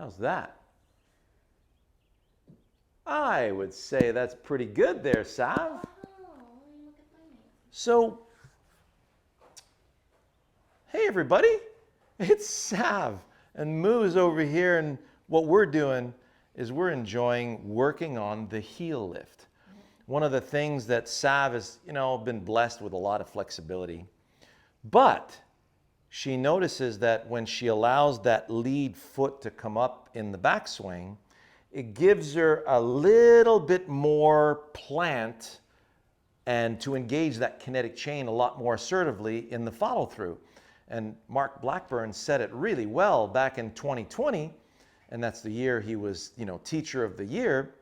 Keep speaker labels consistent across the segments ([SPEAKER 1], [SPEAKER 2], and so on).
[SPEAKER 1] How's that? I would say that's pretty good there, Sav.
[SPEAKER 2] Oh, look at my name.
[SPEAKER 1] So, hey everybody, it's Sav. And Moo's over here, and what we're doing is we're enjoying working on the heel lift. One of the things that Sav has, been blessed with a lot of flexibility. But she notices that when she allows that lead foot to come up in the backswing, it gives her a little bit more plant and to engage that kinetic chain a lot more assertively in the follow through. And Mark Blackburn said it really well back in 2020, and that's the year he was, Teacher of the Year.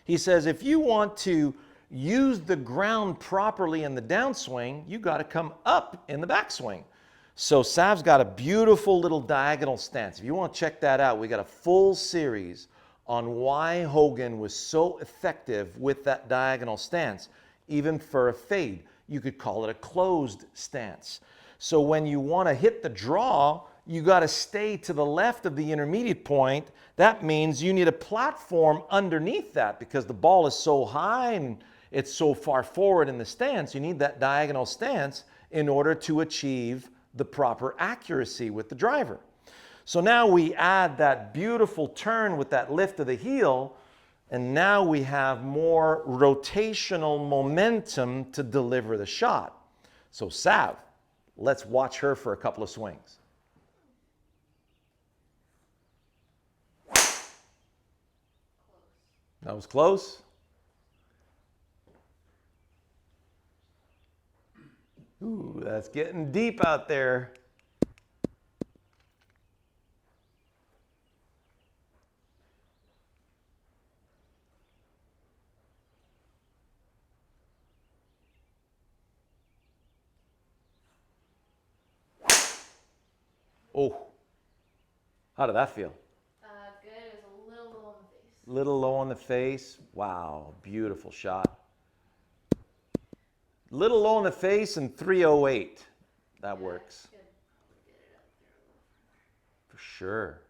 [SPEAKER 1] He says, if you want to use the ground properly in the downswing, you got to come up in the backswing. So Sav's got a beautiful little diagonal stance. If you want to check that out, we got a full series on why Hogan was so effective with that diagonal stance, even for a fade. You could call it a closed stance. So when you want to hit the draw, you got to stay to the left of the intermediate point. That means you need a platform underneath that because the ball is so high and it's so far forward in the stance. You need that diagonal stance in order to achieve the proper accuracy with the driver. So now we add that beautiful turn with that lift of the heel, and now we have more rotational momentum to deliver the shot. So Sav, let's watch her for a couple of swings. That was close. Ooh, that's getting deep out there. Oh, how did that feel?
[SPEAKER 2] Good. It was a little low on the face.
[SPEAKER 1] Little low on the face. Wow, beautiful shot. Little low on the face and 308. That works.
[SPEAKER 2] Good. Get it up there.
[SPEAKER 1] For sure.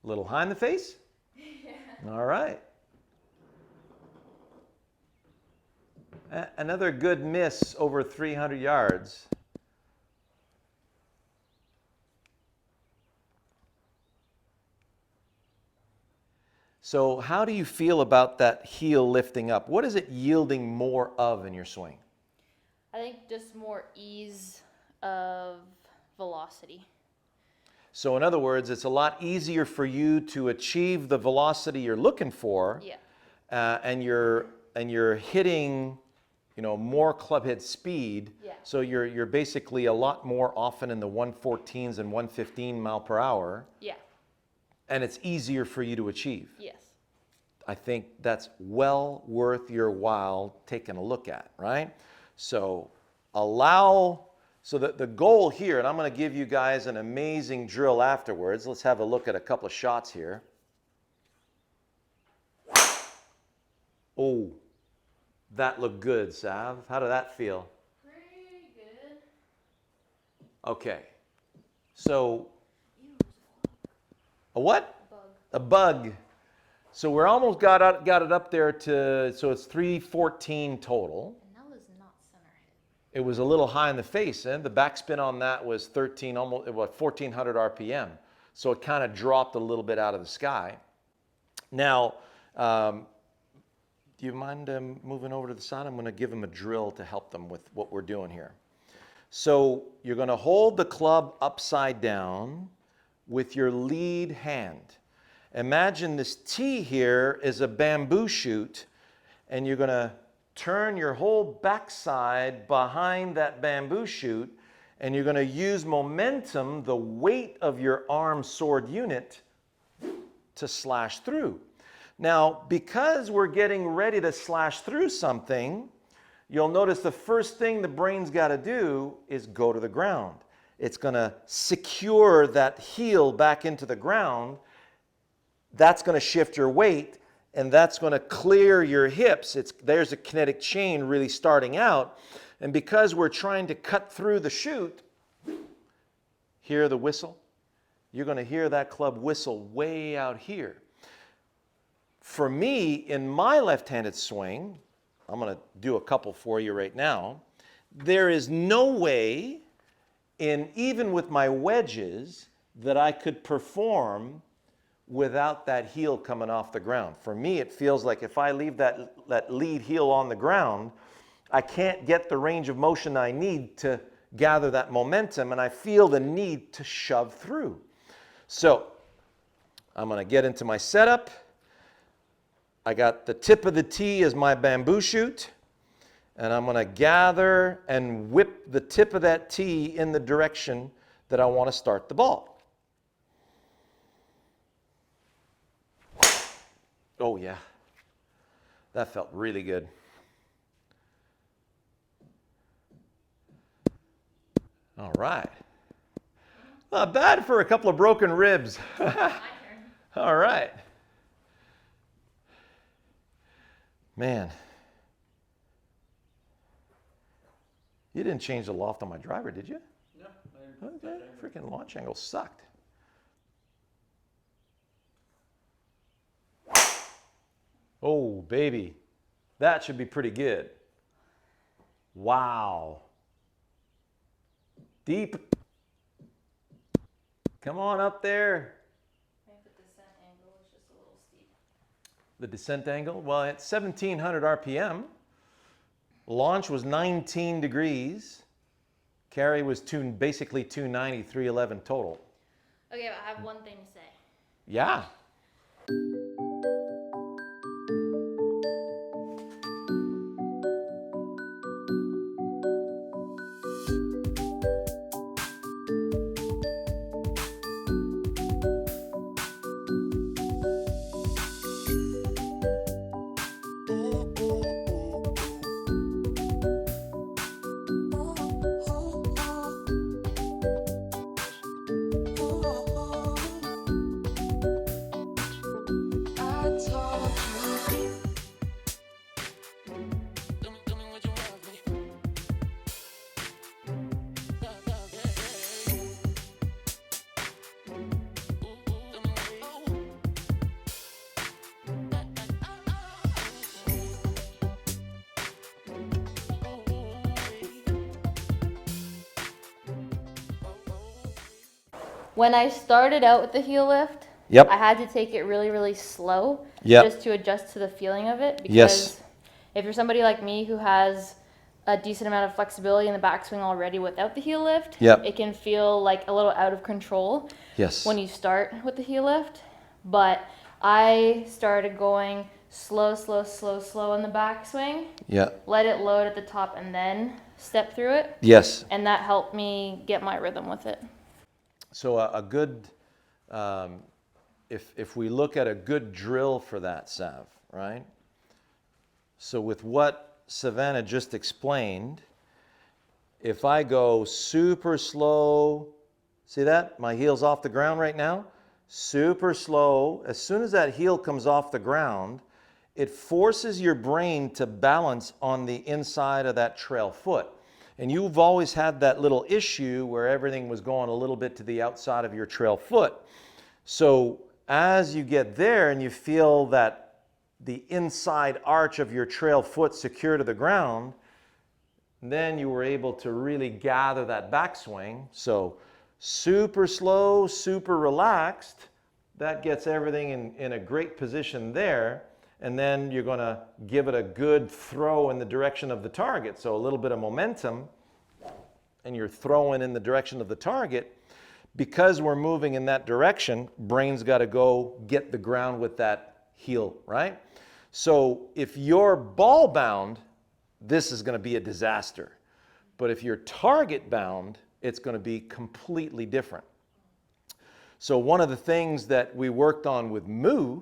[SPEAKER 1] Little high in the face?
[SPEAKER 2] Yeah.
[SPEAKER 1] All right. Another good miss over 300 yards. So how do you feel about that heel lifting up? What is it yielding more of in your swing?
[SPEAKER 2] I think just more ease of velocity.
[SPEAKER 1] So in other words, it's a lot easier for you to achieve the velocity you're looking for.
[SPEAKER 2] Yeah.
[SPEAKER 1] And you're hitting, more club head speed.
[SPEAKER 2] Yeah.
[SPEAKER 1] So you're basically a lot more often in the 114s and 115 mile per hour.
[SPEAKER 2] Yeah.
[SPEAKER 1] And it's easier for you to achieve.
[SPEAKER 2] Yes.
[SPEAKER 1] I think that's well worth your while taking a look at, right? So the goal here, and I'm going to give you guys an amazing drill afterwards. Let's have a look at a couple of shots here. Oh, that looked good, Sav. How did that feel?
[SPEAKER 2] Pretty good.
[SPEAKER 1] Okay. So, a what?
[SPEAKER 2] Bug.
[SPEAKER 1] A bug. So we're almost got it up there so it's 314 total.
[SPEAKER 2] And that was not center hit.
[SPEAKER 1] It was a little high in the face, and the backspin on that was 1400 RPM. So it kind of dropped a little bit out of the sky. Now, do you mind moving over to the side? I'm going to give them a drill to help them with what we're doing here. So you're going to hold the club upside down with your lead hand. Imagine this tee here is a bamboo shoot, and you're going to turn your whole backside behind that bamboo shoot, and you're going to use momentum, the weight of your arm sword unit, to slash through. Now, because we're getting ready to slash through something, you'll notice the first thing the brain's got to do is go to the ground. It's going to secure that heel back into the ground. That's going to shift your weight, and that's going to clear your hips. There's a kinetic chain really starting out. And because we're trying to cut through the chute, hear the whistle? You're going to hear that club whistle way out here. For me, in my left-handed swing, I'm going to do a couple for you right now. There is no way, even with my wedges, that I could perform without that heel coming off the ground. For me, it feels like if I leave that lead heel on the ground, I can't get the range of motion I need to gather that momentum, and I feel the need to shove through. So I'm going to get into my setup. I got the tip of the tee as my bamboo shoot, and I'm going to gather and whip the tip of that tee in the direction that I want to start the ball. Oh yeah, that felt really good. All right. Not bad for a couple of broken ribs.
[SPEAKER 2] My turn.
[SPEAKER 1] All right. Man. You didn't change the loft on my driver, did you?
[SPEAKER 3] No.
[SPEAKER 1] Okay. Freaking launch angle sucked. Oh, baby. That should be pretty good. Wow. Deep. Come on up there.
[SPEAKER 2] I think the descent angle is just a little steep.
[SPEAKER 1] The descent angle, well, at 1700 RPM. Launch was 19 degrees. Carry was basically 290, 311 total.
[SPEAKER 2] Okay, but I have one thing to say.
[SPEAKER 1] Yeah.
[SPEAKER 2] When I started out with the heel lift,
[SPEAKER 1] Yep.
[SPEAKER 2] I had to take it really, really slow
[SPEAKER 1] Yep.
[SPEAKER 2] just to adjust to the feeling of it. Because
[SPEAKER 1] Yes.
[SPEAKER 2] if you're somebody like me who has a decent amount of flexibility in the backswing already without the heel lift,
[SPEAKER 1] Yep.
[SPEAKER 2] it can feel like a little out of control
[SPEAKER 1] Yes.
[SPEAKER 2] when you start with the heel lift. But I started going slow in the backswing,
[SPEAKER 1] Yeah.
[SPEAKER 2] let it load at the top, and then step through it.
[SPEAKER 1] Yes.
[SPEAKER 2] And that helped me get my rhythm with it.
[SPEAKER 1] So a good, if we look at a good drill for that, Sav, right? So with what Savannah just explained, if I go super slow, see that? My heel's off the ground right now. Super slow. As soon as that heel comes off the ground, it forces your brain to balance on the inside of that trail foot. And you've always had that little issue where everything was going a little bit to the outside of your trail foot. So as you get there and you feel that the inside arch of your trail foot secure to the ground, then you were able to really gather that backswing. So super slow, super relaxed, that gets everything in a great position there. And then you're going to give it a good throw in the direction of the target. So a little bit of momentum, and you're throwing in the direction of the target. Because we're moving in that direction, brain's got to go get the ground with that heel, right? So if you're ball bound, this is going to be a disaster. But if you're target bound, it's going to be completely different. So one of the things that we worked on with Moo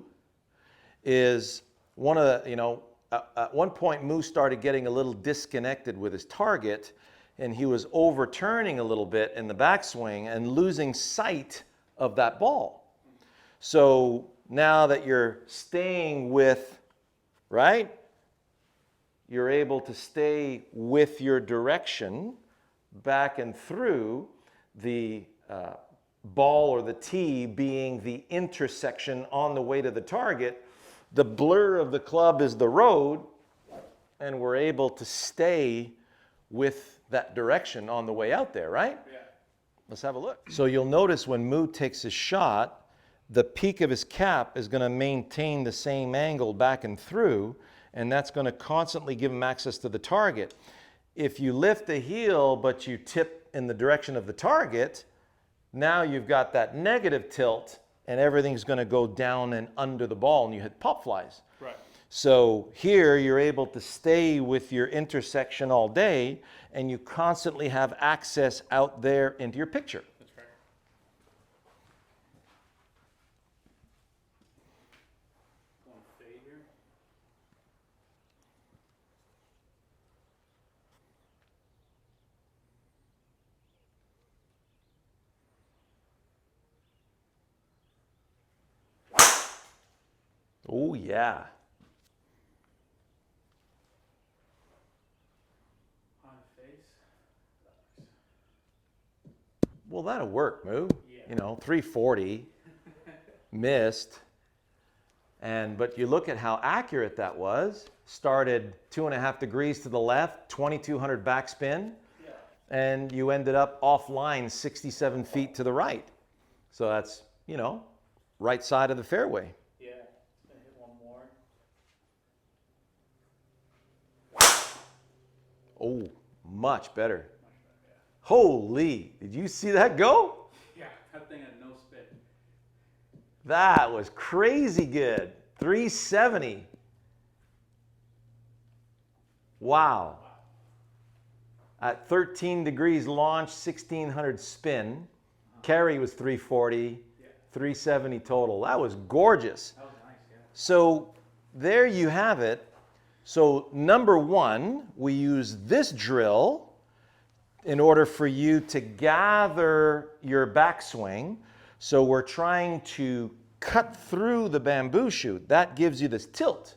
[SPEAKER 1] is at one point Moo started getting a little disconnected with his target, and he was overturning a little bit in the backswing and losing sight of that ball. So now that you're staying with, right? You're able to stay with your direction back and through the ball or the tee being the intersection on the way to the target. The blur of the club is the road, and we're able to stay with that direction on the way out there, right?
[SPEAKER 3] Yeah.
[SPEAKER 1] Let's have a look. So you'll notice when Moo takes his shot, the peak of his cap is going to maintain the same angle back and through, and that's going to constantly give him access to the target. If you lift the heel but you tip in the direction of the target, now you've got that negative tilt and everything's going to go down and under the ball and you hit pop flies.
[SPEAKER 3] Right.
[SPEAKER 1] So here you're able to stay with your intersection all day and you constantly have access out there into your picture.
[SPEAKER 3] That's right. Going fade here.
[SPEAKER 1] Oh yeah.
[SPEAKER 3] On face.
[SPEAKER 1] Well, that'll work, Moo.
[SPEAKER 3] Yeah.
[SPEAKER 1] You know, 340, missed. But you look at how accurate that was. Started 2.5 degrees to the left, 2,200 backspin,
[SPEAKER 3] Yeah.
[SPEAKER 1] and you ended up offline 67 feet to the right. So that's, you know, right side of the fairway.
[SPEAKER 3] Yeah. Just gonna hit one more.
[SPEAKER 1] Oh, much better.
[SPEAKER 3] Much better, yeah.
[SPEAKER 1] Holy, did you see that go?
[SPEAKER 3] Yeah, that thing had no spin.
[SPEAKER 1] That was crazy good. 370. Wow. At 13 degrees launch, 1600 spin. Carry was 340,
[SPEAKER 3] Yeah.
[SPEAKER 1] 370 total. That was gorgeous.
[SPEAKER 3] That was nice, yeah.
[SPEAKER 1] So there you have it. So number one, we use this drill in order for you to gather your backswing. So we're trying to cut through the bamboo shoot. That gives you this tilt.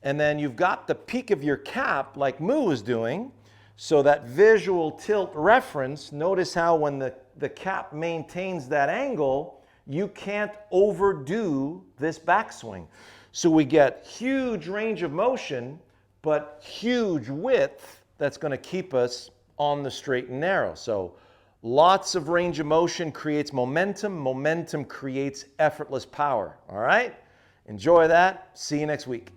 [SPEAKER 1] And then you've got the peak of your cap like Moo was doing. So that visual tilt reference, notice how when the cap maintains that angle, you can't overdo this backswing. So we get huge range of motion, but huge width that's going to keep us on the straight and narrow. So lots of range of motion creates momentum. Momentum creates effortless power. All right? Enjoy that. See you next week.